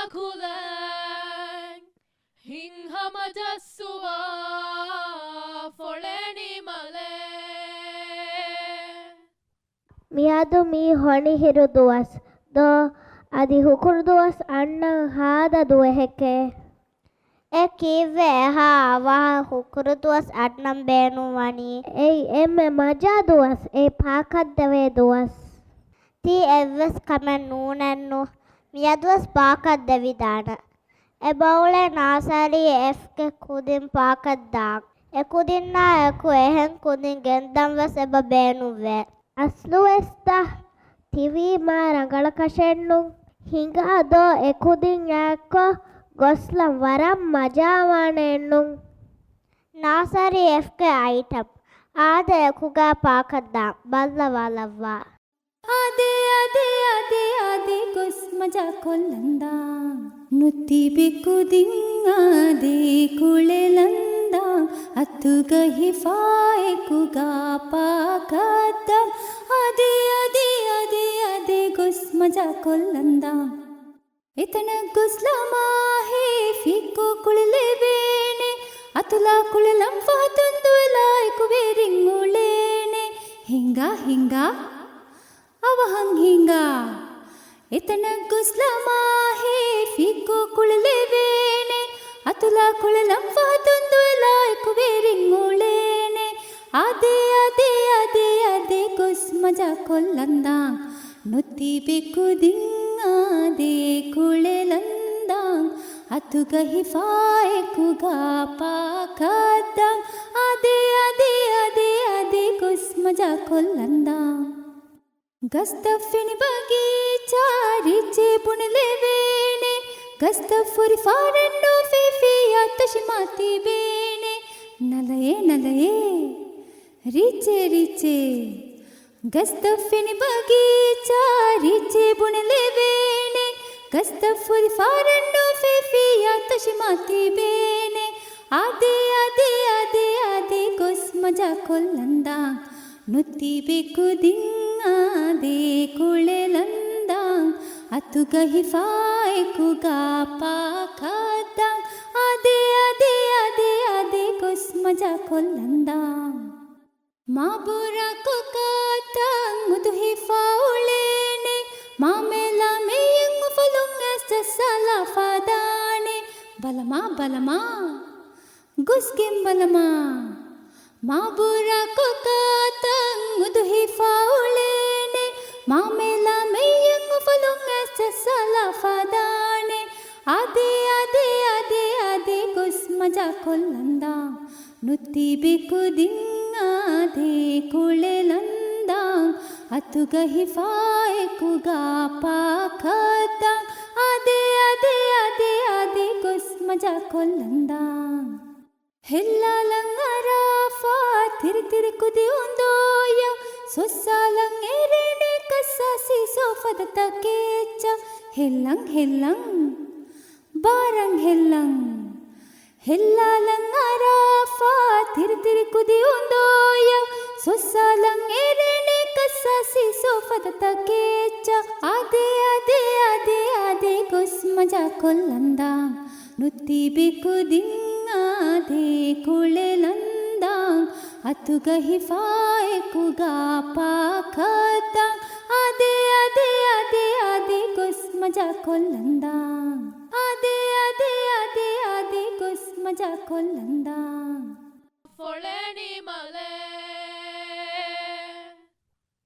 kulen hinghama jassuwa foleni male මියාදු මී හොනි හිරු දුවස් දෝ අදි හුකුරු දුවස් අන්නං හාද දුවහෙකේ e kiwe ha wa hukuru duwas adnam beenu wani එයි එම්මෙ මජා දුවස් ඒ පාකත් දෙවේ දුවස් ti evves kamen nuunennu miyaduwas paakat devidana e bawle nasari f ke kudin paakat daak e kudinna eku ehen kudin gendam wes eba beenu ve ಅಸ್ಲು ಎಸ್ತ ತಿವಿ ಮಾ ರಂಗಳ ಕಶೆಣ್ಣು ಹಿಂಗ ದೋ ಎಕುದಿನ್ ಯಾಕೋ ಗೊಸ್ಲಂ ವರಂ ಮಜಾವಾಣೆಣ್ಣು nasari f ke item ಆದ ekuga paakat daak ballawalawwa ಅದೇ ಅದೇ ಅದೇ ಅದೇ ಗೊಸ್ ಮಜಾ ಕೊಲ್ಲಂದ ನುತ್ತಿ ಬೆಕ್ಕು ದಿಂಗಾದೆ ಕುಳೆಲಂದ ಅತ್ತುಗ ಹಿಫಾಯಕುಗ ಪಾಕದ ಅದೇ ಅದೇ ಅದೇ ಅದೇ ಗೊಸ್ ಮಜಾ ಕೊಲ್ಲಂದ ಇತನ ಗುಸ್ಲಮಾ ಹೇ ಫಿಕ್ಕು ಕುಳಿಲೆ ಬೇನೆ ಅತುಲಾ ಕುಳಿಲಂ ಫಾತುಂದು ಲಾಯ್ಕು ಬೇರಿಂಗುಳೇನೆ ಹಿಂಗ ಹಿಂಗ ಅವ ಹಂಗ ಇತನ ಗುಸ್ಲಮಾ ಹೇ ಫಿಕ್ಕು ಕುಳಿಲೆ ಬೇನೆ ಅತುಲಾ ಕುಳಿಲಂ ಫಾತುಂದು ಲಾಯ್ಕು ಬೇರಿಂಗುಳೇನೆ ಅದೇ ಅದೇ ಅದೇ ಅದೇ ಗೊಸ್ ಮಜಾ ಕೊಲ್ಲಂದ ನುತ್ತಿ ಬೆಕ್ಕು ದಿಂಗಾದೆ ಕುಳೆಲಂದ ಅತುಗ ಹಿಫಾಯಕುಗ ಪಾಕದ ಅದೇ ಅದೇ ಅದೇ ಅದೇ ಗೊಸ್ ಮಜಾ ಕೊಲ್ಲಂದ ಗಸ್ತಫಿನಿ ಬಗೀಚಾ ರಿಚೆ ಬುಣಲೆ ಬೇನೆ ಗಸ್ತಫುರಿ ಫಾರನ್ನು ಫಿಫಿಯ ತಶಮಾತಿ ಬೇನೆ ನಲಯೇ ನಲಯೇ ರಿಚೆ ರಿಚೆ ಗಸ್ತಫಿನಿ ಬಗೀಚಾ ರಿಚೆ ಬುಣಲೆ ಬೇನೆ ಗಸ್ತಫುರಿ ಫಾರನ್ನು ಫಿಫಿಯ ತಶಮಾತಿ ಬೇನೆ ಅದೇ ಅದೇ ಅದೇ ಅದೇ ಗೊಸ್ ಮಜಾ ಕೊಲ್ಲಂದ ನುತ್ತಿ ಬೆಕ್ಕು ದಿಂಗಾದೆ ಕುಳೆಲಂದ ಅತುಗ ಹಿಫಾಯಕುಗ ಪಾಕದ ಅದೇ ಅದೇ ಅದೇ ಅದೇ ಗೊಸ್ ಮಜಾ ಕೊಲ್ಲಂದ ಮಾಬುರ ಕುಕಾತ ಮುದು ಹಿಫಾವುಳೇನೆ ಮಾಮೆಲ ಮೇಯಂಗು ಫಲುಂಗ ಸಲ ಫದಾನೆ ಬಲಮಾ ಬಲಮಾ ಗುಸ್ಗೆಂ ಬಲಮಾ ಮಾಬುರ ಕುಕಾತ ಮುದು ಹಿಫಾವುಳೇನೆ ಮಾಮೆಲ ಮೇಯಂಗು ಫಲುಂಗ ಸಲ ಫದಾನೆ ಅದೇ ಅದೇ ಅದೇ ಅದೇ ಗುಸ್ ಮಜಾ ಕೊಲ್ಲಂದ ನುತ್ತಿ ಬೆಕ್ಕು ದಿಂಗಾದೆ ಕುಳೆಲಂದ ಅತುಗ ಹಿಫಾಯಕುಗ ಪಾಕದ ಅದೇ ಅದೇ ಅದೇ ಅದೇ ಗುಸ್ ಮಜಾ ಕೊಲ್ಲಂದ ಹೆಲ್ಲಾಲಂಗರಾಫಾ ತಿರಿ ತಿರಿ ಕುದಿ ಒಂದೋಯ ಸೊಸ್ಸಾಲಂಗ್ ಎರೆನೆ ಕಸ್ಸಾಸಿ ಸೋಫದ ತಕೇಚ ಹೆಲ್ಲಂಗ್ ಹೆಲ್ಲಂಗ್ ಬಾರಂಗ್ ಹೆಲ್ಲಂಗ್ ಹೆಲ್ಲಾಲಂಗರಾಫಾ ತಿರಿ ತಿರಿ ಕುದಿ ಒಂದೋಯ ಸೊಸ್ಸಾಲಂಗ್ ಎರೆನೆ ಕಸ್ಸಾಸಿ ಸೋಫದ ತಕೇಚ ಅದೇ ಅದೇ ಅದೇ ಅದೇ ಗೊಸ್ ಮಜಾ ಕೊಲ್ಲಂದ ನುತ್ತಿ ಬೆಕ್ಕು ದಿಂಗಾದೆ ಕುಳೆಲಂದ ಅತುಗ ಹಿಫಾಯಕುಗ ಪಾಕದ ಅದೇ ಅದೇ ಅದೇ ಅದೇ ಗೊಸ್ ಮಜಾ ಕೊಲ್ಲಂದ ಅದೇ ಅದೇ ಅದೇ ಅದೇ ಗೊಸ್ ಮಜಾ ಕೊಲ್ಲಂದ foleni male